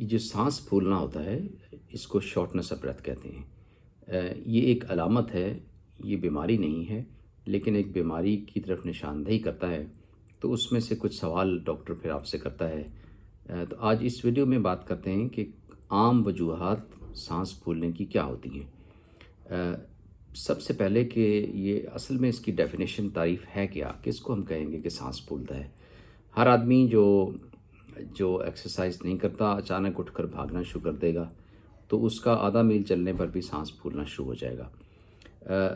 ये जो सांस फूलना होता है, इसको शॉर्टनेस ऑफ ब्रेथ कहते हैं। ये एक अलामत है, ये बीमारी नहीं है, लेकिन एक बीमारी की तरफ निशानदेही करता है। तो उसमें से कुछ सवाल डॉक्टर फिर आपसे करता है। तो आज इस वीडियो में बात करते हैं कि आम वजूहात सांस फूलने की क्या होती हैं। अ, सबसे पहले कि ये असल में इसकी डेफिनेशन तारीफ़ है क्या, किसको हम कहेंगे कि सांस फूलता है। हर आदमी जो जो एक्सरसाइज नहीं करता अचानक उठकर भागना शुरू कर देगा, तो उसका आधा मील चलने पर भी सांस फूलना शुरू हो जाएगा।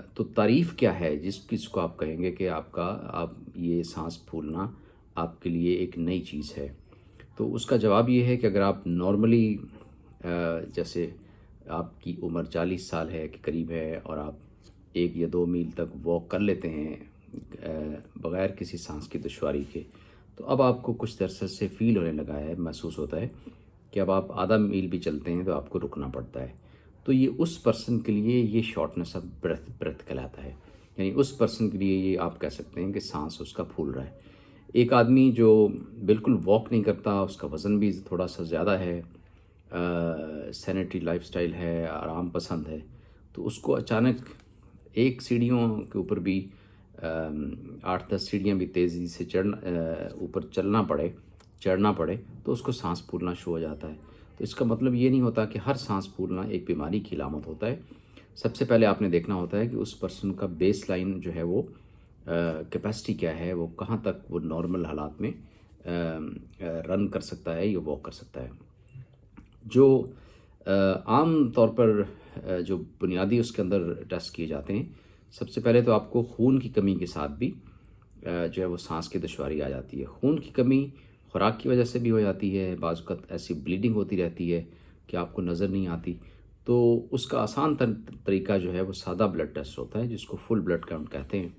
तो तारीफ़ क्या है जिसको आप कहेंगे कि आप ये सांस फूलना आपके लिए एक नई चीज़ है। तो उसका जवाब ये है कि अगर आप नॉर्मली जैसे आपकी उम्र 40 साल है के करीब है और आप 1 या 2 मील तक वॉक कर लेते हैं बग़ैर किसी सांस की दुश्वारी के, तो अब आपको कुछ अरसे से फ़ील होने लगा है, महसूस होता है कि अब आप आधा मील भी चलते हैं तो आपको रुकना पड़ता है। तो ये उस पर्सन के लिए ये शॉर्टनेस ऑफ ब्रेथ ब्रेथ कहलाता है। यानी उस पर्सन के लिए ये आप कह सकते हैं कि सांस उसका फूल रहा है। एक आदमी जो बिल्कुल वॉक नहीं करता, उसका वज़न भी थोड़ा-सा ज़्यादा है, सैनिटरी लाइफ़स्टाइल है, आराम पसंद है, तो उसको अचानक एक सीढ़ियों के ऊपर भी 8-10 सीढ़ियाँ भी तेज़ी से ऊपर चढ़ना पड़े, तो उसको साँस फूलना शुरू हो जाता है। तो इसका मतलब ये नहीं होता कि हर साँस फूलना एक बीमारी की अलामत होता है। सबसे पहले आपने देखना होता है कि उस पर्सन का बेसलाइन जो है वो कैपेसिटी क्या है, वो कहाँ तक वो नॉर्मल हालात में रन कर सकता है या वॉक कर सकता है। जो आम तौर पर जो बुनियादी उसके अंदर टेस्ट किए जाते हैं, सबसे पहले तो आपको खून की कमी के साथ भी जो है वो सांस की दुश्वारी आ जाती है। खून की कमी खुराक की वजह से भी हो जाती है, बाज़ औक़ात ऐसी ब्लीडिंग होती रहती है कि आपको नज़र नहीं आती। तो उसका आसान तरीका जो है वो सादा ब्लड टेस्ट होता है, जिसको फुल ब्लड काउंट कहते हैं,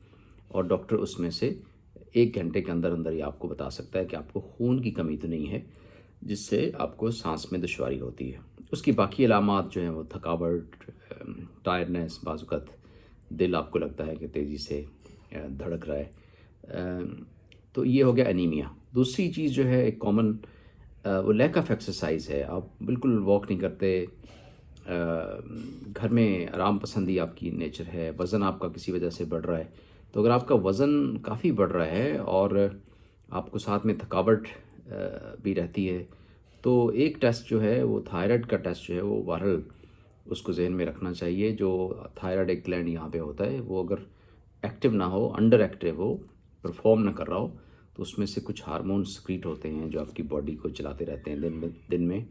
और डॉक्टर उसमें से 1 घंटे के अंदर अंदर ही आपको बता सकता है कि आपको खून की कमी तो नहीं है, जिससे आपको साँस में दुश्वारी होती है। उसकी बाकी अलामात जो हैं वो थकावट, टायर्डनेस, बाज़ औक़ात दिल आपको लगता है कि तेज़ी से धड़क रहा है। तो ये हो गया एनीमिया। दूसरी चीज़ जो है एक कॉमन वो लैक ऑफ एक्सरसाइज है। आप बिल्कुल वॉक नहीं करते, घर में आराम पसंदी आपकी नेचर है, वज़न आपका किसी वजह से बढ़ रहा है। तो अगर आपका वज़न काफ़ी बढ़ रहा है और आपको साथ में थकावट भी रहती है, तो एक टेस्ट जो है वो थायराइड का टेस्ट जो है वो बहरहाल उसको ज़हन में रखना चाहिए। जो थायराइड एक ग्लैंड यहाँ पे होता है, वो अगर एक्टिव ना हो, अंडर एक्टिव हो, परफॉर्म ना कर रहा हो, तो उसमें से कुछ हार्मोन सिक्रीट होते हैं जो आपकी बॉडी को चलाते रहते हैं दिन में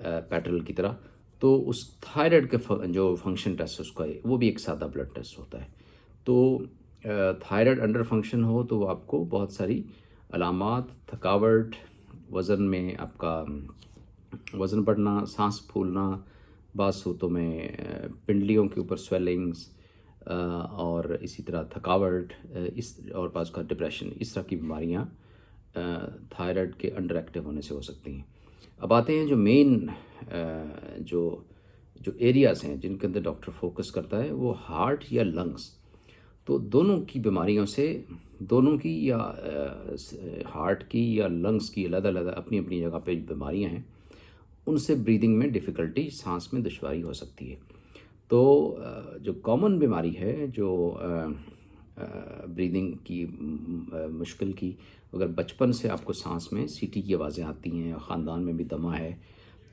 पेट्रोल की तरह। तो उस थायराइड के जो फंक्शन टेस्ट उसका वो भी एक सादा ब्लड टेस्ट होता है। तो थायराइड अंडर फंक्शन हो तो आपको बहुत सारी अलामात, थकावट, वज़न में आपका वज़न बढ़ना, साँस फूलना, बाज़ सूरतों में पिंडलियों के ऊपर स्वेलिंग्स, और इसी तरह थकावट, इस और बाज़ का डिप्रेशन, इस तरह की बीमारियाँ थायराइड के अंडर एक्टिव होने से हो सकती हैं। अब आते हैं जो मेन जो जो एरियाज़ हैं जिनके अंदर डॉक्टर फोकस करता है, वो हार्ट या लंग्स। तो दोनों की बीमारियों से, दोनों की या हार्ट की या लंग्स की अलग-अलग अपनी-अपनी जगह पे बीमारियां हैं, उनसे ब्रीदिंग में डिफ़िकल्टी, सांस में दुश्वारी हो सकती है। तो जो कॉमन बीमारी है, जो ब्रीदिंग की मुश्किल की, अगर बचपन से आपको सांस में सीटी की आवाज़ें आती हैं, ख़ानदान में भी दमा है,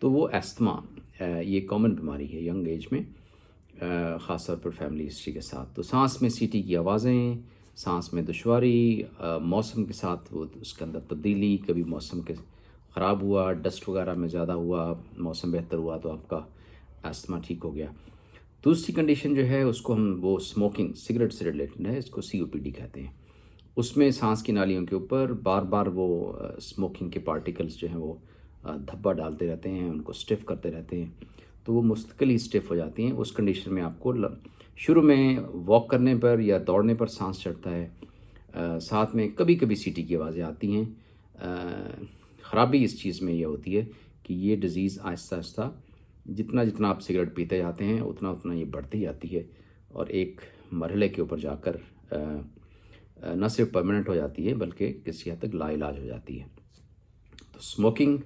तो वो अस्थमा, ये कॉमन बीमारी है यंग एज में, ख़ास तौर पर फैमिली हिस्ट्री के साथ। तो सांस में सीटी की आवाज़ें, सांस में दुश्वारी, मौसम के साथ वो उसके अंदर तब्दीली, कभी मौसम के ख़राब हुआ, डस्ट वगैरह में ज़्यादा हुआ, मौसम बेहतर हुआ तो आपका अस्थमा ठीक हो गया। दूसरी कंडीशन जो है उसको हम वो स्मोकिंग, सिगरेट से रिलेटेड है, इसको सीओपीडी कहते हैं। उसमें सांस की नालियों के ऊपर बार बार वो स्मोकिंग के पार्टिकल्स जो हैं वो धब्बा डालते रहते हैं, उनको स्टिफ़ करते रहते हैं, तो वो मुस्तकिल ही स्टिफ़ हो जाती हैं। उस कंडीशन में आपको शुरू में वॉक करने पर या दौड़ने पर सांस चढ़ता है, साथ में कभी कभी सीटी की आवाज़ें आती हैं। ख़राबी इस चीज़ में ये होती है कि ये डिज़ीज़ आहिस्ता आहिस्ता जितना जितना आप सिगरेट पीते जाते हैं उतना उतना ये बढ़ती जाती है, और एक मरहले के ऊपर जाकर न सिर्फ परमानेंट हो जाती है बल्कि किसी हद तक लाइलाज हो जाती है। तो स्मोकिंग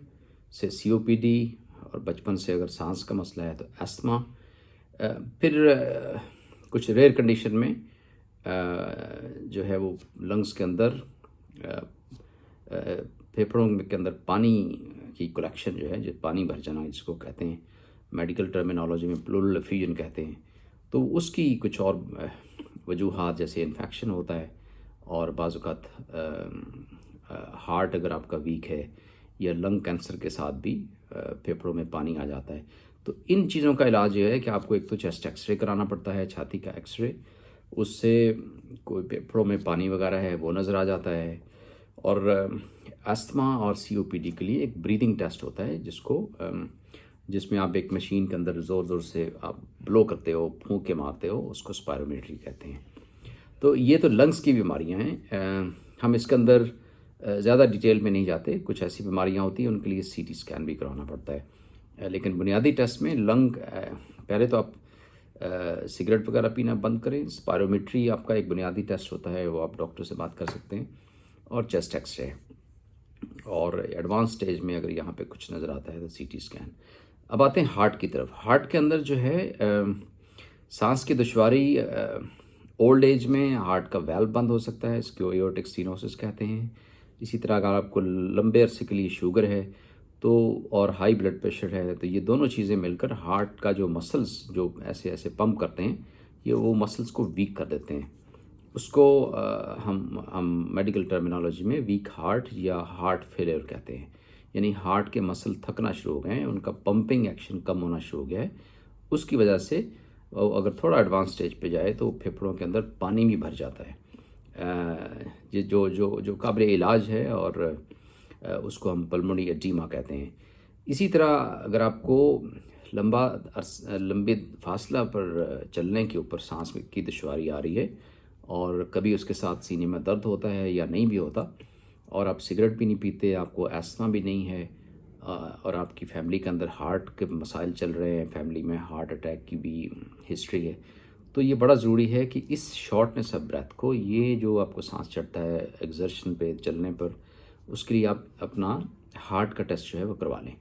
से सीओपीडी, और बचपन से अगर सांस का मसला है तो अस्थमा। फिर कुछ रेयर कंडीशन में जो है वो लंग्स के अंदर फेफड़ों के अंदर पानी की कलेक्शन जो है, जो पानी भर जाना जिसको कहते हैं, मेडिकल टर्मिनोलॉजी में प्लूरल एफ्यूजन कहते हैं, तो उसकी कुछ और वजूहात जैसे इन्फेक्शन होता है, और बाज़ औक़ात हार्ट अगर आपका वीक है या लंग कैंसर के साथ भी फेफड़ों में पानी आ जाता है। तो इन चीज़ों का इलाज ये है कि आपको एक तो चेस्ट एक्सरे कराना पड़ता है, छाती का एक्सरे, उससे कोई फेफड़ों में पानी वगैरह है वो नज़र आ जाता है। और अस्थमा और सीओपीडी के लिए एक ब्रीदिंग टेस्ट होता है जिसमें आप एक मशीन के अंदर ज़ोर ज़ोर से आप ब्लो करते हो, फूंक के मारते हो, उसको स्पायरोमेट्री कहते हैं। तो ये तो लंग्स की बीमारियां हैं। हम इसके अंदर ज़्यादा डिटेल में नहीं जाते। कुछ ऐसी बीमारियां होती हैं उनके लिए सीटी स्कैन भी करवाना पड़ता है। लेकिन बुनियादी टेस्ट में लंग पहले तो आप सिगरेट वगैरह पीना बंद करें। स्पायरोमेट्री आपका एक बुनियादी टेस्ट होता है, वो आप डॉक्टर से बात कर सकते हैं, और चेस्ट एक्सरे, और एडवांस स्टेज में अगर यहाँ पे कुछ नज़र आता है तो सीटी स्कैन। अब आते हैं हार्ट की तरफ। हार्ट के अंदर जो है सांस की दुश्वारी ओल्ड एज में हार्ट का वाल्व बंद हो सकता है, इसको एओर्टिक स्टेनोसिस कहते हैं। इसी तरह अगर आपको लंबे अरसे के लिए शुगर है तो और हाई ब्लड प्रेशर है, तो ये दोनों चीज़ें मिलकर हार्ट का जो मसल्स जो ऐसे ऐसे पंप करते हैं, ये वो मसल्स को वीक कर देते हैं। उसको हम मेडिकल टर्मिनोलॉजी में वीक हार्ट या हार्ट फेलियर कहते हैं। यानी हार्ट के मसल थकना शुरू हो गए हैं, उनका पंपिंग एक्शन कम होना शुरू हो गया है। उसकी वजह से अगर थोड़ा एडवांस स्टेज पे जाए तो फेफड़ों के अंदर पानी भी भर जाता है। ये जो जो जो काबिल इलाज है, और उसको हम पल्मोनरी एडीमा कहते हैं। इसी तरह अगर आपको लंबे फासला पर चलने के ऊपर सांस की दुश्वारी आ रही है, और कभी उसके साथ सीने में दर्द होता है या नहीं भी होता, और आप सिगरेट भी नहीं पीते, आपको एस्थमा भी नहीं है, और आपकी फैमिली के अंदर हार्ट के मसाइल चल रहे हैं, फैमिली में हार्ट अटैक की भी हिस्ट्री है, तो ये बड़ा ज़रूरी है कि इस शॉर्टनेस ऑफ ब्रेथ को, ये जो आपको सांस चढ़ता है एक्सर्शन पे चलने पर, उसके लिए आप अपना हार्ट का टेस्ट जो है वो करवा लें।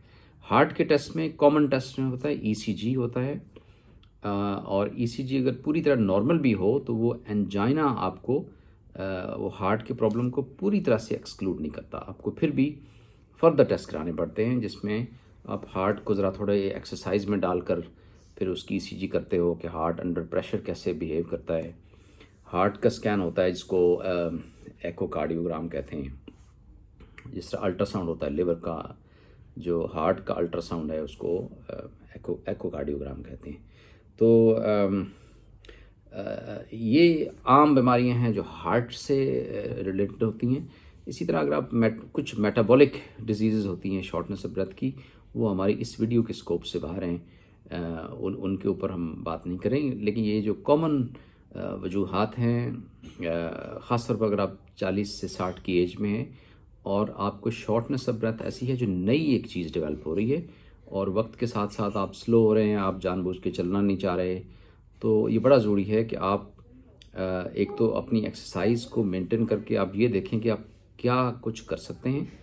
हार्ट के टेस्ट में कॉमन टेस्ट में होता है ईसीजी होता है, और ईसीजी अगर पूरी तरह नॉर्मल भी हो तो वो एंजाइना आपको वो हार्ट के प्रॉब्लम को पूरी तरह से एक्सक्लूड नहीं करता। आपको फिर भी फर्दर टेस्ट कराने पड़ते हैं, जिसमें आप हार्ट को ज़रा थोड़े एक्सरसाइज में डालकर फिर उसकी ईसीजी करते हो कि हार्ट अंडर प्रेशर कैसे बिहेव करता है। हार्ट का स्कैन होता है जिसको एकोकार्डियोग्राम कहते हैं। जिस तरह अल्ट्रासाउंड होता है लिवर का, जो हार्ट का अल्ट्रासाउंड है उसको एकोकार्डियोग्राम कहते हैं। तो ये आम बीमारियां हैं जो हार्ट से रिलेटेड होती हैं। इसी तरह अगर आप कुछ मेटाबॉलिक डिजीज़ होती हैं शॉर्टनेस ऑफ ब्रेथ की, वो हमारी इस वीडियो के स्कोप से बाहर हैं, उनके ऊपर हम बात नहीं करेंगे। लेकिन ये जो कॉमन वजूहात हैं, ख़ास तौर पर अगर आप 40 से 60 की एज में हैं और आपको शॉर्टनेस ऑफ ब्रेथ ऐसी है जो नई एक चीज़ डेवलप हो रही है, और वक्त के साथ साथ आप स्लो हो रहे हैं, आप जानबूझ के चलना नहीं चाह रहे, तो ये बड़ा ज़रूरी है कि आप एक तो अपनी एक्सरसाइज को मेंटेन करके आप ये देखें कि आप क्या कुछ कर सकते हैं।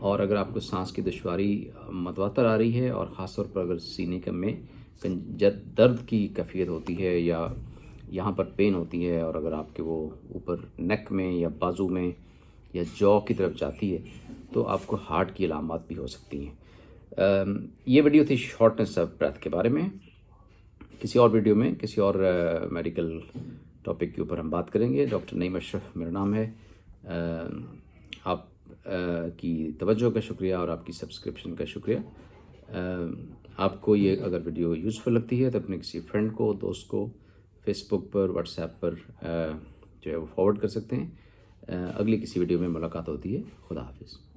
और अगर आपको सांस की दुश्वारी मतवातर आ रही है, और ख़ास तौर पर अगर सीने के में दर्द की कैफियत होती है या यहाँ पर पेन होती है, और अगर आपके वो ऊपर नेक में या बाजू में या जॉ की तरफ जाती है, तो आपको हार्ट की अलामत भी हो सकती हैं। ये वीडियो थी शॉर्टनेस ऑफ ब्रेथ के बारे में। किसी और वीडियो में किसी और मेडिकल टॉपिक के ऊपर हम बात करेंगे। डॉक्टर नईम अशरफ मेरा नाम है। आप की तवज्जो का शुक्रिया और आपकी सब्सक्रिप्शन का शुक्रिया। आपको ये अगर वीडियो यूज़फुल लगती है तो अपने किसी फ्रेंड को, दोस्त को फेसबुक पर, व्हाट्सएप पर जो है वो फॉरवर्ड कर सकते हैं। अगली किसी वीडियो में मुलाकात होती है। खुदा हाफिज़।